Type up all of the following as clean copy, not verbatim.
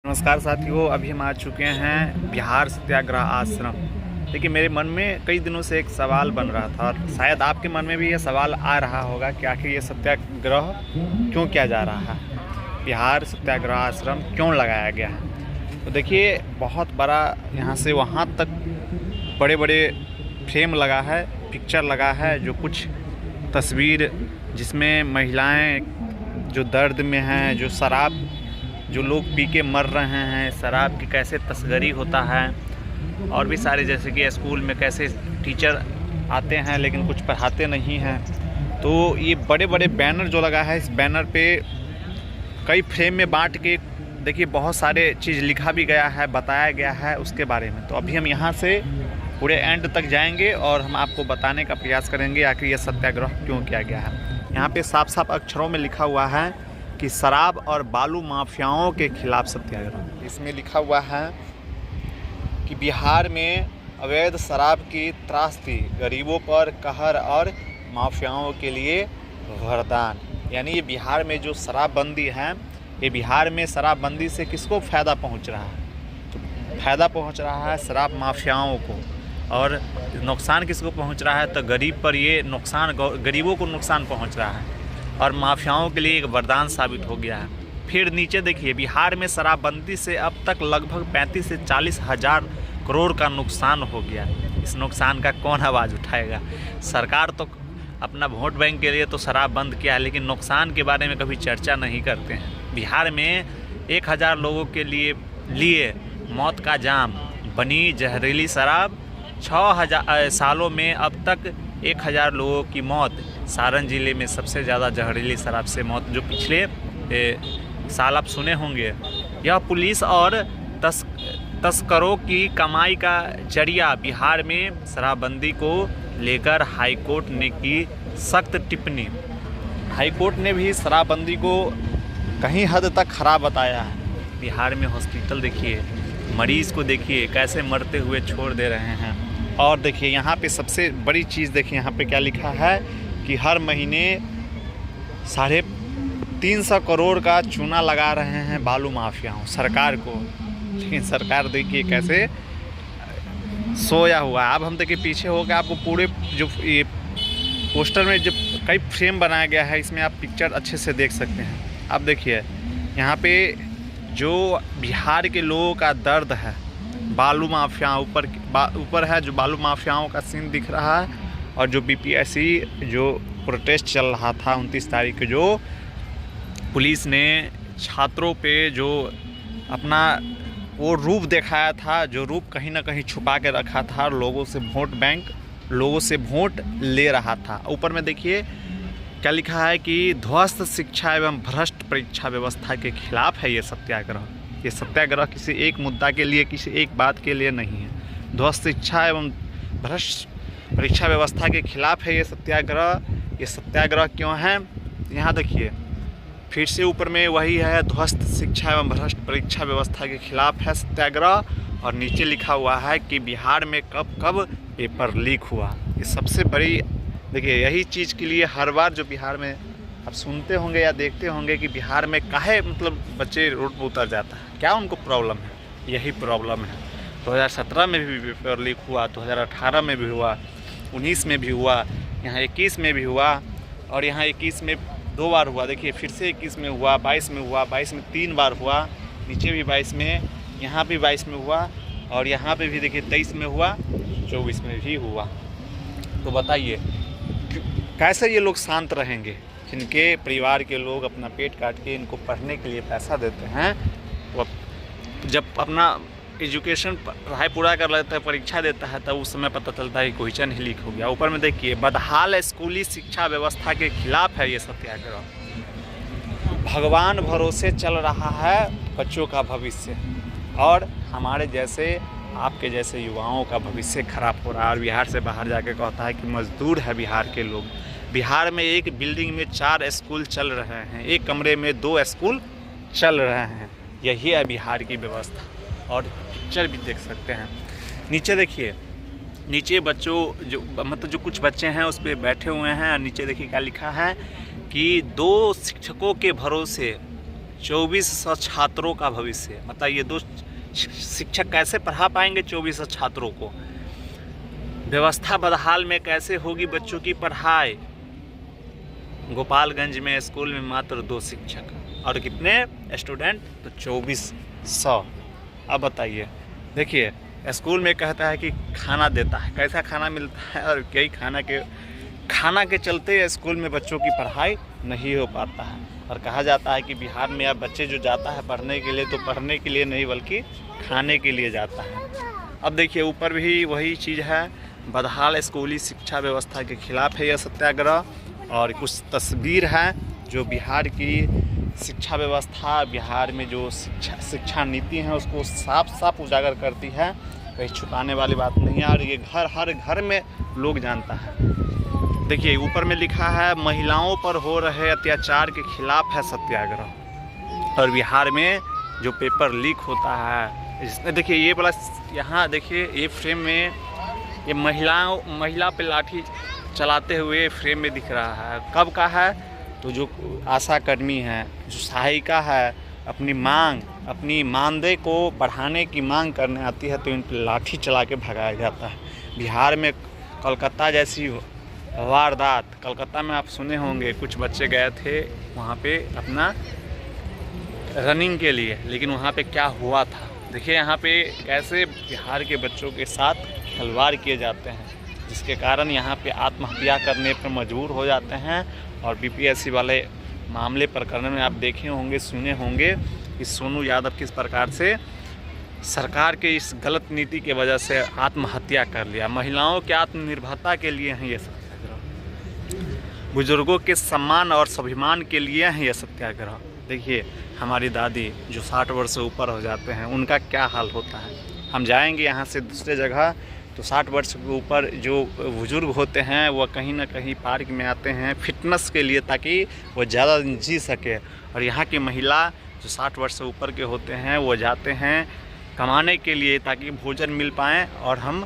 नमस्कार साथियों, अभी हम आ चुके हैं बिहार सत्याग्रह आश्रम। देखिए, मेरे मन में कई दिनों से एक सवाल बन रहा था और शायद आपके मन में भी ये सवाल आ रहा होगा कि आखिर ये सत्याग्रह क्यों किया जा रहा है, बिहार सत्याग्रह आश्रम क्यों लगाया गया है। तो देखिए, बहुत बड़ा यहाँ से वहाँ तक बड़े बड़े फ्रेम लगा है, पिक्चर लगा है, जो कुछ तस्वीर जिसमें महिलाएँ जो दर्द में हैं, जो शराब जो लोग पी के मर रहे हैं, शराब की कैसे तस्करी होता है, और भी सारे जैसे कि स्कूल में कैसे टीचर आते हैं लेकिन कुछ पढ़ाते नहीं हैं। तो ये बड़े बड़े बैनर जो लगा है, इस बैनर पे कई फ्रेम में बांट के देखिए बहुत सारे चीज़ लिखा भी गया है, बताया गया है उसके बारे में। तो अभी हम यहाँ से पूरे एंड तक जाएंगे और हम आपको बताने का प्रयास करेंगे आखिर यह सत्याग्रह क्यों किया गया है। यहाँ पे साफ साफ अक्षरों में लिखा हुआ है कि शराब और बालू माफियाओं के खिलाफ सत्याग्रह। इसमें लिखा हुआ है कि बिहार में अवैध शराब की त्रासदी, गरीबों पर कहर और माफियाओं के लिए वरदान। यानी ये बिहार में जो शराबबंदी है, ये बिहार में शराबबंदी से किसको फ़ायदा पहुंच रहा है? तो फ़ायदा पहुंच रहा है शराब माफियाओं को, और नुकसान किसको पहुंच रहा है? तो गरीब पर ये नुकसान, गरीबों को नुकसान पहुँच रहा है और माफियाओं के लिए एक वरदान साबित हो गया है। फिर नीचे देखिए, बिहार में शराबबंदी से अब तक लगभग 35 से 40 हज़ार करोड़ का नुकसान हो गया। इस नुकसान का कौन आवाज़ उठाएगा? सरकार तो अपना वोट बैंक के लिए तो शराब बंद किया है, लेकिन नुकसान के बारे में कभी चर्चा नहीं करते हैं। बिहार में 1000 लोगों के लिए मौत का जाम बनी जहरीली शराब। 6000 सालों में अब तक 1000 लोगों की मौत। सारण जिले में सबसे ज़्यादा जहरीली शराब से मौत, जो पिछले साल आप सुने होंगे। यह पुलिस और तस्करों की कमाई का जरिया। बिहार में शराबबंदी को लेकर हाईकोर्ट ने की सख्त टिप्पणी। हाईकोर्ट ने भी शराबबंदी को कहीं हद तक खराब बताया है। बिहार में हॉस्पिटल देखिए, मरीज़ को देखिए कैसे मरते हुए छोड़ दे रहे हैं। और देखिए यहाँ पे सबसे बड़ी चीज़ देखिए, यहाँ पे क्या लिखा है कि हर महीने 350 करोड़ का चूना लगा रहे हैं बालू माफियाओं सरकार को। लेकिन सरकार देखिए कैसे सोया हुआ है। अब हम देखिए पीछे हो गया, आपको पूरे जो ये पोस्टर में जो कई फ्रेम बनाया गया है, इसमें आप पिक्चर अच्छे से देख सकते हैं। अब देखिए यहाँ पे जो बिहार के लोगों का दर्द है, बालू माफिया ऊपर है, जो बालू माफियाओं का सीन दिख रहा है। और जो बीपीएससी जो प्रोटेस्ट चल रहा था 29 तारीख को, जो पुलिस ने छात्रों पे जो अपना वो रूप दिखाया था, जो रूप कहीं ना कहीं छुपा के रखा था, लोगों से वोट बैंक, लोगों से वोट ले रहा था। ऊपर में देखिए क्या लिखा है कि ध्वस्त शिक्षा एवं भ्रष्ट परीक्षा व्यवस्था के खिलाफ है ये सत्याग्रह। ये सत्याग्रह किसी एक मुद्दा के लिए, किसी एक बात के लिए नहीं है। ध्वस्त शिक्षा एवं भ्रष्ट परीक्षा व्यवस्था के खिलाफ है ये सत्याग्रह। ये सत्याग्रह क्यों है? यहाँ देखिए फिर से ऊपर में वही है, ध्वस्त शिक्षा एवं भ्रष्ट परीक्षा व्यवस्था के खिलाफ है सत्याग्रह। और नीचे लिखा हुआ है कि बिहार में कब कब पेपर लीक हुआ। ये सबसे बड़ी देखिए, यही चीज़ के लिए हर बार जो बिहार में आप सुनते होंगे या देखते होंगे कि बिहार में काहे मतलब बच्चे रोड पर उतर जाता है, क्या उनको प्रॉब्लम है? यही प्रॉब्लम है। 2017 में भी पेपर लीक हुआ, 2018 में भी हुआ, 19 में भी हुआ, यहाँ 21 में भी हुआ, और यहाँ 21 में 2 बार हुआ। देखिए फिर से 21 में हुआ, 22 में हुआ, 22 में 3 बार हुआ, नीचे भी 22 में, यहाँ भी 22 में हुआ, और यहाँ पे भी देखिए 23 में हुआ, 24 में भी हुआ। तो बताइए कैसे ये लोग शांत रहेंगे? जिनके परिवार के लोग अपना पेट काट के इनको पढ़ने के लिए पैसा देते हैं, वो जब अपना एजुकेशन पढ़ाई पूरा कर लेता है, परीक्षा देता है, तब उस समय पता चलता है कि क्वेश्चन ही लीक हो गया। ऊपर में देखिए, बदहाल स्कूली शिक्षा व्यवस्था के खिलाफ है ये सत्याग्रह। भगवान भरोसे चल रहा है बच्चों का भविष्य, और हमारे जैसे, आपके जैसे युवाओं का भविष्य खराब हो रहा है। और बिहार से बाहर जाके कहता है कि मजदूर है बिहार के लोग। बिहार में एक बिल्डिंग में 4 स्कूल चल रहे हैं, एक कमरे में 2 स्कूल चल रहे हैं। यही है बिहार की व्यवस्था। और पिक्चर भी देख सकते हैं। नीचे देखिए, नीचे बच्चों जो मतलब जो कुछ बच्चे हैं उस पर बैठे हुए हैं, और नीचे देखिए क्या लिखा है कि 2 शिक्षकों के भरोसे 2400 छात्रों का भविष्य। मतलब ये 2 शिक्षक कैसे पढ़ा पाएंगे 2400 छात्रों को? व्यवस्था बदहाल में कैसे होगी बच्चों की पढ़ाई? गोपालगंज में स्कूल में मात्र 2 शिक्षक और कितने स्टूडेंट? तो 2400। अब बताइए, देखिए स्कूल में कहता है कि खाना देता है, कैसा खाना मिलता है? और कई खाना के चलते स्कूल में बच्चों की पढ़ाई नहीं हो पाता है। और कहा जाता है कि बिहार में अब बच्चे जो जाता है पढ़ने के लिए, तो पढ़ने के लिए नहीं बल्कि खाने के लिए जाता है। अब देखिए ऊपर भी वही चीज़ है, बदहाल स्कूली शिक्षा व्यवस्था के खिलाफ है यह सत्याग्रह। और कुछ तस्वीर है जो बिहार की शिक्षा व्यवस्था, बिहार में जो शिक्षा नीति है उसको साफ साफ उजागर करती है, कहीं छुपाने वाली बात नहीं है। और ये हर घर में लोग जानता है। देखिए ऊपर में लिखा है महिलाओं पर हो रहे अत्याचार के खिलाफ है सत्याग्रह। और बिहार में जो पेपर लीक होता है, इसमें देखिए ये वाला, यहाँ देखिए ये फ्रेम में ये महिला पे लाठी चलाते हुए फ्रेम में दिख रहा है। कब का है? तो जो आशा कर्मी हैं, जो सहायिका है, अपनी मानदेय को बढ़ाने की मांग करने आती है तो इन पर लाठी चला के भगाया जाता है। बिहार में कोलकाता जैसी वारदात, कलकत्ता में आप सुने होंगे, कुछ बच्चे गए थे वहाँ पे अपना रनिंग के लिए, लेकिन वहाँ पे क्या हुआ था देखिए। यहाँ पे कैसे बिहार के बच्चों के साथ खिलवाड़ किए जाते हैं, जिसके कारण यहाँ पे आत्महत्या करने पर मजबूर हो जाते हैं। और बीपीएससी वाले मामले प्रकरण में आप देखे होंगे, सुने होंगे कि सोनू यादव किस प्रकार से सरकार के इस गलत नीति के वजह से आत्महत्या कर लिया। महिलाओं के आत्मनिर्भरता के लिए हैं ये सत्याग्रह, बुजुर्गों के सम्मान और स्वाभिमान के लिए हैं ये सत्याग्रह। देखिए हमारी दादी जो 60 वर्ष से ऊपर हो जाते हैं, उनका क्या हाल होता है। हम जाएंगे यहाँ से दूसरे जगह तो 60 वर्ष के ऊपर जो बुजुर्ग होते हैं वह कहीं ना कहीं पार्क में आते हैं फिटनेस के लिए, ताकि वो ज़्यादा दिन जी सके। और यहाँ की महिला जो 60 वर्ष से ऊपर के होते हैं वो जाते हैं कमाने के लिए, ताकि भोजन मिल पाएँ और हम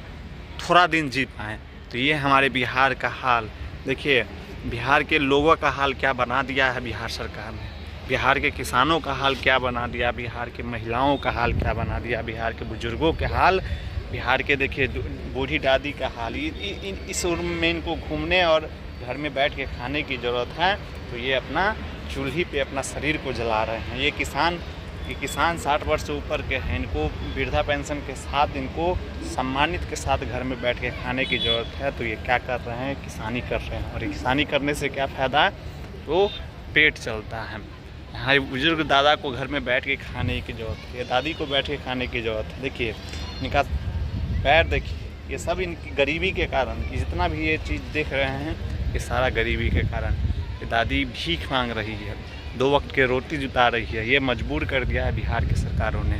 थोड़ा दिन जी पाएँ। तो ये हमारे बिहार का हाल। देखिए बिहार के लोगों का हाल क्या बना दिया है बिहार सरकार ने, बिहार के किसानों का हाल क्या बना दिया, बिहार के महिलाओं का हाल क्या बना दिया, बिहार के बुजुर्गों के हाल, बिहार के देखिए बूढ़ी दादी का हाल। इस उम्र में इनको घूमने और घर में बैठ के खाने की ज़रूरत है, तो ये अपना चूल्ही पे अपना शरीर को जला रहे हैं। ये किसान 60 वर्ष से ऊपर के हैं, इनको वृद्धा पेंशन के साथ इनको सम्मानित के साथ घर में बैठ के खाने की ज़रूरत है। तो ये क्या कर रहे हैं? किसानी कर रहे हैं। और किसानी करने से क्या फ़ायदा है? तो पेट चलता है। यहाँ बुजुर्ग दादा को घर में बैठ के खाने की ज़रूरत है, दादी को बैठ के खाने की ज़रूरत है। देखिए इनका पैर देखिए, ये सब इनकी गरीबी के कारण, जितना भी ये चीज़ देख रहे हैं ये सारा गरीबी के कारण। ये दादी भीख मांग रही है, 2 वक्त के रोटी जुटा रही है। ये मजबूर कर दिया है बिहार की सरकारों ने।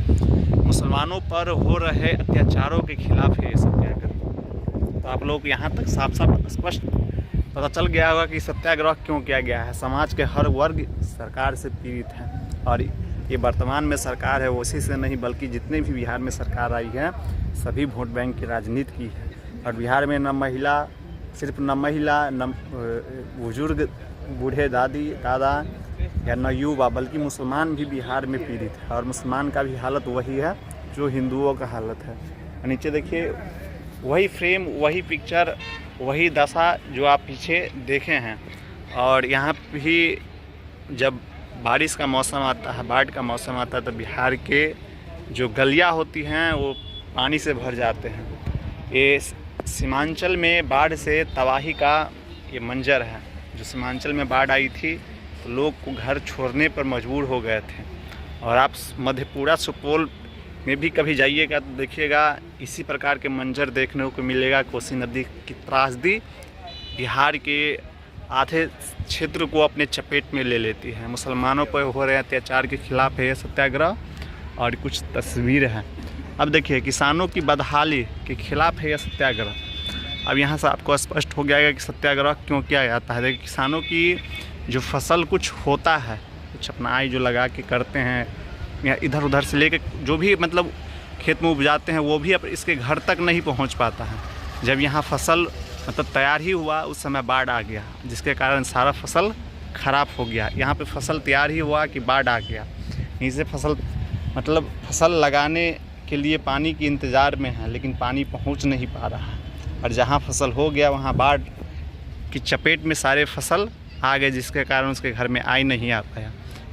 मुसलमानों पर हो रहे अत्याचारों के खिलाफ है ये सत्याग्रह। तो आप लोग यहाँ तक साफ साफ स्पष्ट पता चल गया होगा कि सत्याग्रह क्यों किया गया है। समाज के हर वर्ग सरकार से पीड़ित है, और ये वर्तमान में सरकार है उसी से नहीं बल्कि जितने भी बिहार में सरकार आई है सभी वोट बैंक की राजनीति की है। और बिहार में न महिला न बुजुर्ग बूढ़े दादा या न युवा, बल्कि मुसलमान भी बिहार में पीड़ित है। और मुसलमान का भी हालत वही है जो हिंदुओं का हालत है। नीचे देखिए वही फ्रेम, वही पिक्चर, वही दशा जो आप पीछे देखे हैं। और यहाँ भी जब बारिश का मौसम आता है, बाढ़ का मौसम आता है, तो बिहार के जो गलियाँ होती हैं वो पानी से भर जाते हैं। ये सीमांचल में बाढ़ से तबाही का ये मंजर है। जो सीमांचल में बाढ़ आई थी तो लोग को घर छोड़ने पर मजबूर हो गए थे। और आप मधेपुरा सुपौल में भी कभी जाइएगा तो देखिएगा इसी प्रकार के मंजर देखने को मिलेगा। कोसी नदी की त्रासदी बिहार के आधे क्षेत्र को अपने चपेट में ले लेती है। मुसलमानों पर हो रहे अत्याचार के खिलाफ है यह सत्याग्रह। और कुछ तस्वीर है। अब देखिए किसानों की बदहाली के खिलाफ है यह सत्याग्रह। अब यहाँ से आपको स्पष्ट हो गया कि सत्याग्रह क्यों किया जाता है। देखिए किसानों की जो फसल कुछ होता है, कुछ अपना आय जो लगा के करते हैं या इधर उधर से लेके जो भी मतलब खेत में उपजाते हैं, वो भी अब इसके घर तक नहीं पहुंच पाता है। जब यहाँ फसल मतलब तैयार ही हुआ उस समय बाढ़ आ गया, जिसके कारण सारा फसल ख़राब हो गया। यहाँ पे फसल तैयार ही हुआ कि बाढ़ आ गया। यहीं से फसल लगाने के लिए पानी के इंतज़ार में है, लेकिन पानी पहुंच नहीं पा रहा है। और जहां फसल हो गया वहां बाढ़ की चपेट में सारे फसल आ गए, जिसके कारण उसके घर में आई नहीं आ पाया।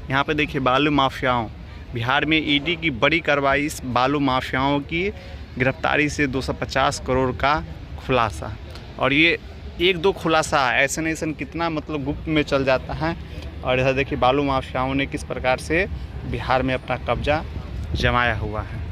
यहाँ पे देखिए बालू माफियाओं, बिहार में ईडी की बड़ी कार्रवाई, इस बालू माफियाओं की गिरफ्तारी से 250 करोड़ का खुलासा। और ये 1-2 खुलासा ऐसे नहीं, ऐसे कितना गुप्त में चल जाता है। और इधर देखिए बालू माफियाओं ने किस प्रकार से बिहार में अपना कब्जा जमाया हुआ है।